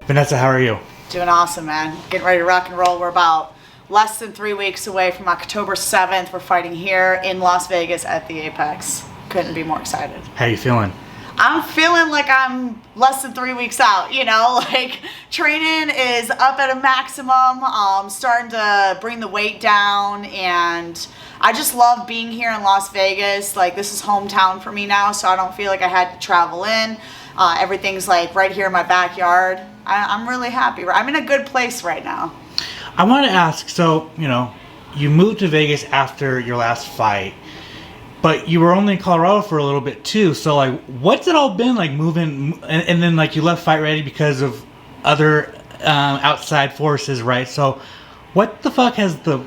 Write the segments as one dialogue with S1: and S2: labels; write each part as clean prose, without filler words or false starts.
S1: Vanessa, how are you?
S2: Doing awesome, man. Getting ready to rock and roll. We're about less than 3 weeks away from October 7th. We're fighting here in Las Vegas at the Apex. Couldn't be more excited.
S1: How you feeling?
S2: I'm feeling like I'm less than 3 weeks out, you know, like training is up at a maximum, starting to bring the weight down, and I just love being here in Las Vegas. Like, this is hometown for me now, so I don't feel like I had to travel in. Everything's like right here in my backyard. I'm really happy. I'm in a good place right now.
S1: I want to ask, so, you know, you moved to Vegas after your last fight, but you were only in Colorado for a little bit too. So, like, what's it all been like moving, and then, like, you left Fight Ready because of other outside forces, right? So, what the fuck has the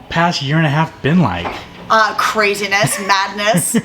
S1: past year and a half been like?
S2: Craziness, madness,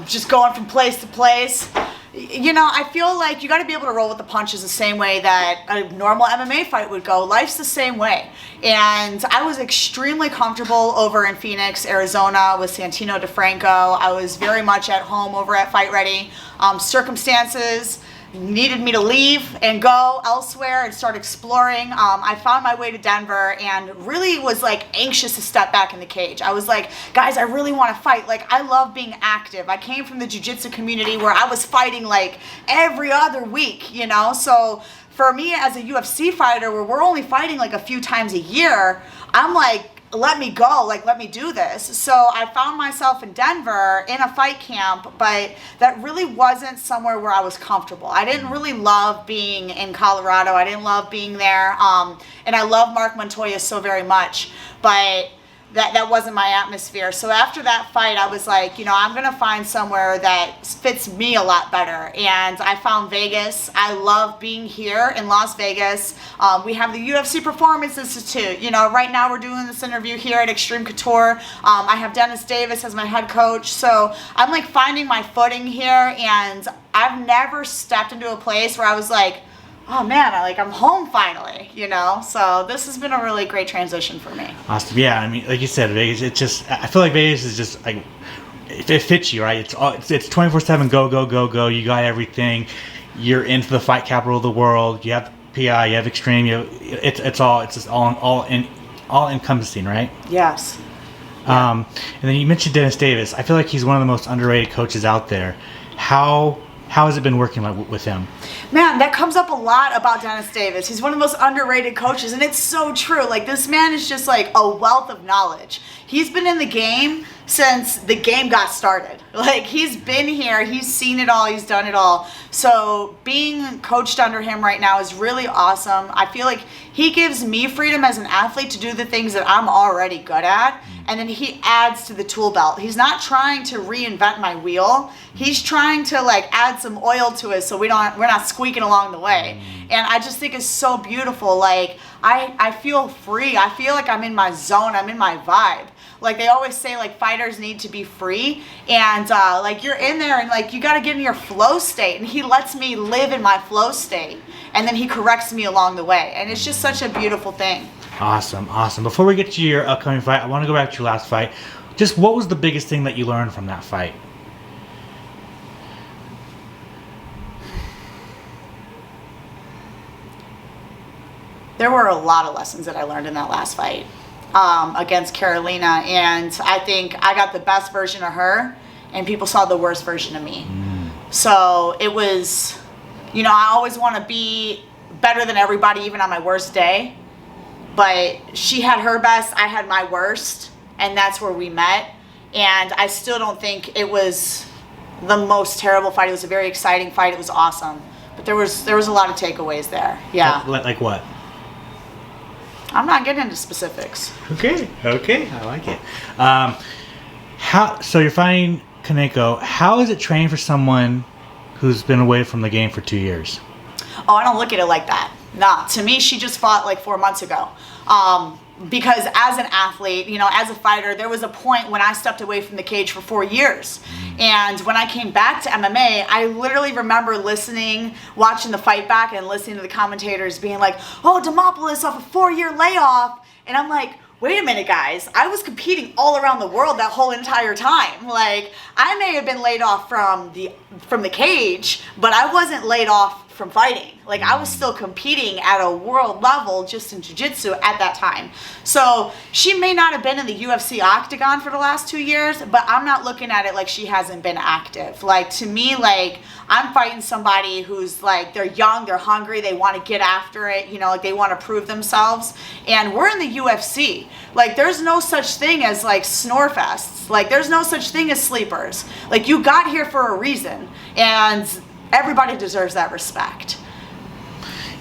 S2: just going from place to place. You know, I feel like you got to be able to roll with the punches the same way that a normal MMA fight would go. Life's the same way. And I was extremely comfortable over in Phoenix, Arizona with Santino DeFranco. I was very much at home over at Fight Ready. Circumstances needed me to leave and go elsewhere and start exploring. I found my way to Denver and really was like anxious to step back in the cage. I was like, guys, I really want to fight. Like, I love being active. I came from the jiu-jitsu community where I was fighting like every other week, you know? So for me as a UFC fighter where we're only fighting like a few times a year, I'm like, let me go, like, let me do this. So I found myself in Denver in a fight camp, but that really wasn't somewhere where I was comfortable. I didn't really love being in Colorado. I didn't love being there. And I love Mark Montoya so very much, but that wasn't my atmosphere. So after that fight, I was like, you know, I'm gonna find somewhere that fits me a lot better. And I found Vegas. I love being here in Las Vegas. We have the UFC Performance Institute. You know, right now we're doing this interview here at Extreme Couture. I have Dennis Davis as my head coach. So I'm like finding my footing here, and I've never stepped into a place where I was like, oh man, I'm home finally, you know? So this has been a really great transition for me.
S1: Awesome. Yeah, I mean, like you said, Vegas, it's just, I feel like Vegas is just like, it fits you, right? It's 24/7, go. You got everything. You're into the fight capital of the world. You have PI, you have Extreme, it's just all encompassing, right?
S2: Yes.
S1: And then you mentioned Dennis Davis. I feel like he's one of the most underrated coaches out there. How has it been working with him?
S2: Man, that comes up a lot about Dennis Davis. He's one of the most underrated coaches, and it's so true. Like, this man is just like a wealth of knowledge. He's been in the game since the game got started. Like, he's been here, he's seen it all, he's done it all. So being coached under him right now is really awesome. I feel like he gives me freedom as an athlete to do the things that I'm already good at, and then he adds to the tool belt. He's not trying to reinvent my wheel. He's trying to like add some oil to it so we're not squeaking along the way. And I just think it's so beautiful. Like, I feel free. I feel like I'm in my zone. I'm in my vibe. Like, they always say, like, fighters need to be free, and like, you're in there and like you got to get in your flow state, and he lets me live in my flow state, and then he corrects me along the way, and it's just such a beautiful thing.
S1: Awesome. Before we get to your upcoming fight, I want to go back to your last fight. Just what was the biggest thing that you learned from that fight?
S2: There were a lot of lessons that I learned in that last fight against Carolina, and I think I got the best version of her, and people saw the worst version of me. So it was, you know, I always want to be better than everybody, even on my worst day, but she had her best, I had my worst, and that's where we met. And I still don't think it was the most terrible fight. It was a very exciting fight. It was awesome, but there was a lot of takeaways there. Yeah.
S1: Like what?
S2: I'm not getting into specifics.
S1: Okay, I like it. So you're fighting Kanato. How is it training for someone who's been away from the game for 2 years?
S2: Oh, I don't look at it like that. Nah, to me, she just fought like 4 months ago. Because as an athlete, you know, as a fighter, there was a point when I stepped away from the cage for 4 years. And when I came back to MMA, I literally remember watching the fight back and listening to the commentators being like, oh, Demopoulos off a 4-year layoff. And I'm like, wait a minute, guys, I was competing all around the world that whole entire time. Like, I may have been laid off from the cage, but I wasn't laid off from fighting. Like, I was still competing at a world level just in jiu-jitsu at that time. So she may not have been in the UFC octagon for the last 2 years, but I'm not looking at it like she hasn't been active. Like, to me, like, I'm fighting somebody who's like, they're young, they're hungry, they want to get after it, you know, like they want to prove themselves. And we're in the UFC. Like, there's no such thing as like snore fests. Like, there's no such thing as sleepers. Like, you got here for a reason, and everybody deserves that respect.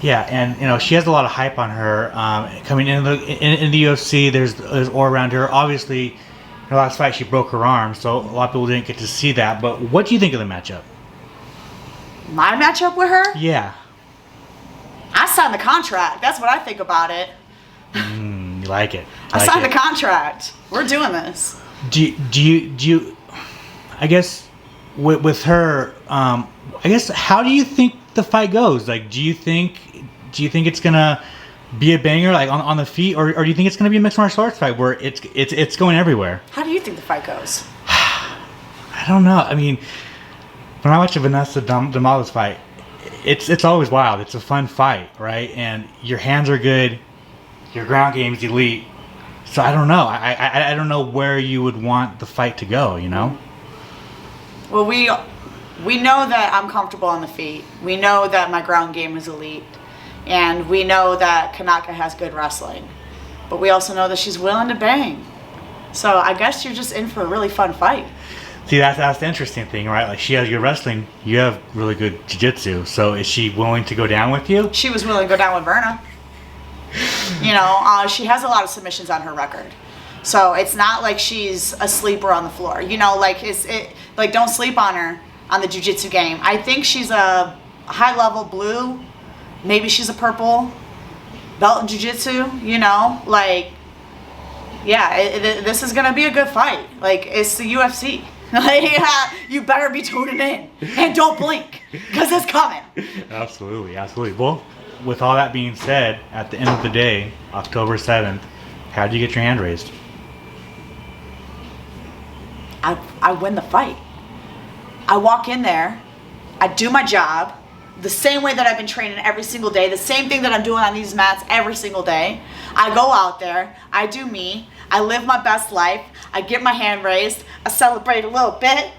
S1: Yeah, and you know she has a lot of hype on her coming in the UFC. There's aura around her. Obviously, in her last fight she broke her arm, so a lot of people didn't get to see that. But what do you think of the matchup?
S2: My matchup with her?
S1: Yeah.
S2: I signed the contract. That's what I think about it.
S1: You like it.
S2: I signed the contract. We're doing this.
S1: Do you I guess with her, I guess how do you think the fight goes? Like, do you think it's gonna be a banger, like on the feet, or do you think it's gonna be a mixed martial arts fight where it's going everywhere?
S2: How do you think the fight goes?
S1: I don't know. I mean, when I watch a Vanessa Demopoulos fight, it's always wild. It's a fun fight, right? And your hands are good, your ground game is elite. So I don't know. I don't know where you would want the fight to go. You know.
S2: Well, we know that I'm comfortable on the feet. We know that my ground game is elite. And we know that Kanaka has good wrestling. But we also know that she's willing to bang. So I guess you're just in for a really fun fight.
S1: See, that's the interesting thing, right? Like, she has good wrestling, you have really good jiu-jitsu. So is she willing to go down with you?
S2: She was willing to go down with Verna. You know, she has a lot of submissions on her record. So it's not like she's a sleeper on the floor. You know, like, like, don't sleep on her on the jiu-jitsu game. I think she's a high-level blue. Maybe she's a purple belt in jiu-jitsu, you know? Like, yeah, this is going to be a good fight. Like, it's the UFC. Like, yeah, you better be tuning in. And don't blink, because it's coming.
S1: Absolutely, absolutely. Well, with all that being said, at the end of the day, October 7th, how did you get your hand raised?
S2: I win the fight. I walk in there, I do my job, the same way that I've been training every single day, the same thing that I'm doing on these mats every single day. I go out there, I do me, I live my best life, I get my hand raised, I celebrate a little bit,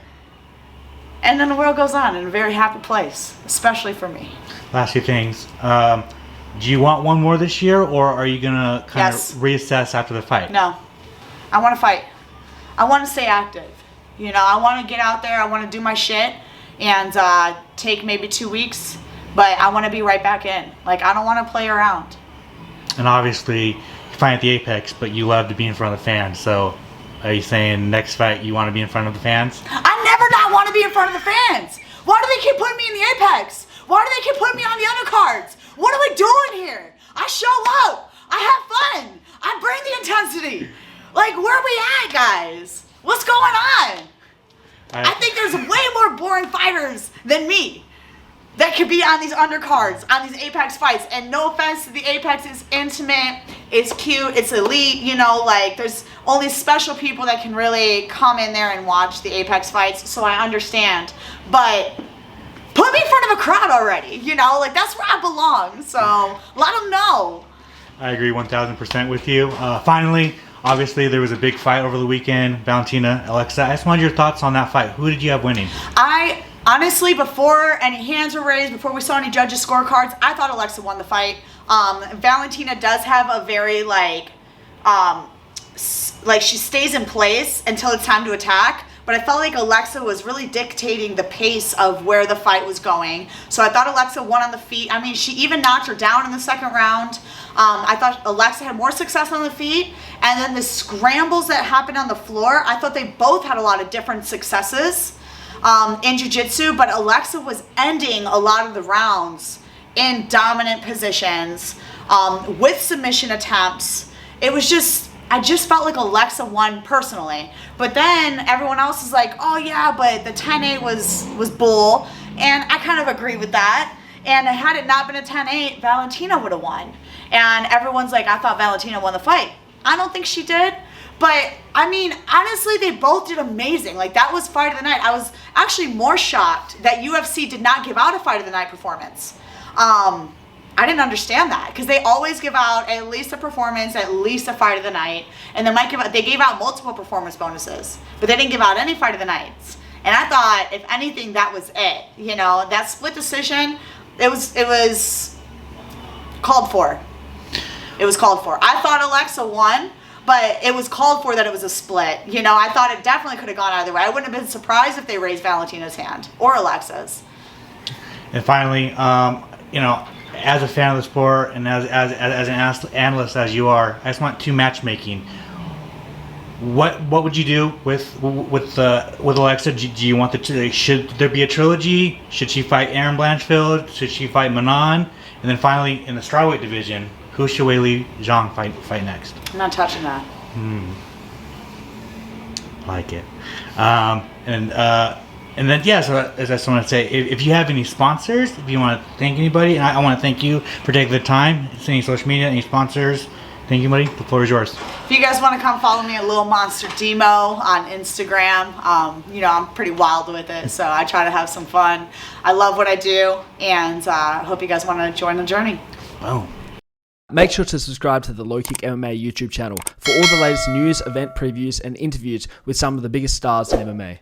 S2: and then the world goes on in a very happy place, especially for me.
S1: Last few things. Do you want one more this year, or are you going to kind of reassess after the fight?
S2: No. I want to fight. I want to stay active. You know, I want to get out there, I want to do my shit, and take maybe 2 weeks, but I want to be right back in. Like, I don't want to play around.
S1: And obviously, you fight at the Apex, but you love to be in front of the fans, so are you saying next fight you want to be in front of the fans?
S2: I never not want to be in front of the fans. Why do they keep putting me in the Apex? Why do they keep putting me on the undercards? What are we doing here? I show up. I have fun. I bring the intensity. Like, where are we at, guys? What's going on? I think there's way more boring fighters than me that could be on these undercards, on these Apex fights. And no offense to the Apex, it's intimate, it's cute, it's elite, you know, like, there's only special people that can really come in there and watch the Apex fights, so I understand. But put me in front of a crowd already, you know, like, that's where I belong, so let them know.
S1: I agree 1000% with you. Finally, obviously there was a big fight over the weekend, Valentina, Alexa. I just wanted your thoughts on that fight. Who did you have winning?
S2: I honestly, before any hands were raised, before we saw any judges' scorecards, I thought Alexa won the fight. Valentina does have a very, like she stays in place until it's time to attack. But I felt like Alexa was really dictating the pace of where the fight was going. So I thought Alexa won on the feet. I mean, she even knocked her down in the second round. I thought Alexa had more success on the feet. And then the scrambles that happened on the floor, I thought they both had a lot of different successes in jiu-jitsu. But Alexa was ending a lot of the rounds in dominant positions with submission attempts. It was just... I just felt like Alexa won personally. But then everyone else is like, oh yeah, but the 10-8 was bull. And I kind of agree with that. And had it not been a 10-8, Valentina would have won. And everyone's like, I thought Valentina won the fight. I don't think she did. But, I mean, honestly, they both did amazing. Like, that was fight of the night. I was actually more shocked that UFC did not give out a fight of the night performance. I didn't understand that because they always give out at least a performance, at least a fight of the night, and they gave out multiple performance bonuses, but they didn't give out any fight of the nights. And I thought, if anything, that was it. You know, that split decision, it was called for. It was called for. I thought Alexa won, but it was called for that it was a split. You know, I thought it definitely could have gone either way. I wouldn't have been surprised if they raised Valentina's hand or Alexa's.
S1: And finally, you know, as a fan of the sport and as an analyst as you are, I just want two matchmaking. What would you do with Alexa? Do you want should there be a trilogy? Should she fight Erin Blanchfield? Should she fight Manon? And then finally, in the strawweight division, who should Weili Zhang fight next?
S2: I'm not touching that.
S1: Like it. And then, yeah, so as I just want to say, if you have any sponsors, if you want to thank anybody, and I want to thank you for taking the time, any social media, any sponsors, thank you, buddy. The floor is yours.
S2: If you guys want to come follow me at Lil Monster Demo on Instagram, you know, I'm pretty wild with it, so I try to have some fun. I love what I do, and I hope you guys want to join the journey.
S1: Boom.
S3: Make sure to subscribe to the LowKick MMA YouTube channel for all the latest news, event previews, and interviews with some of the biggest stars in MMA.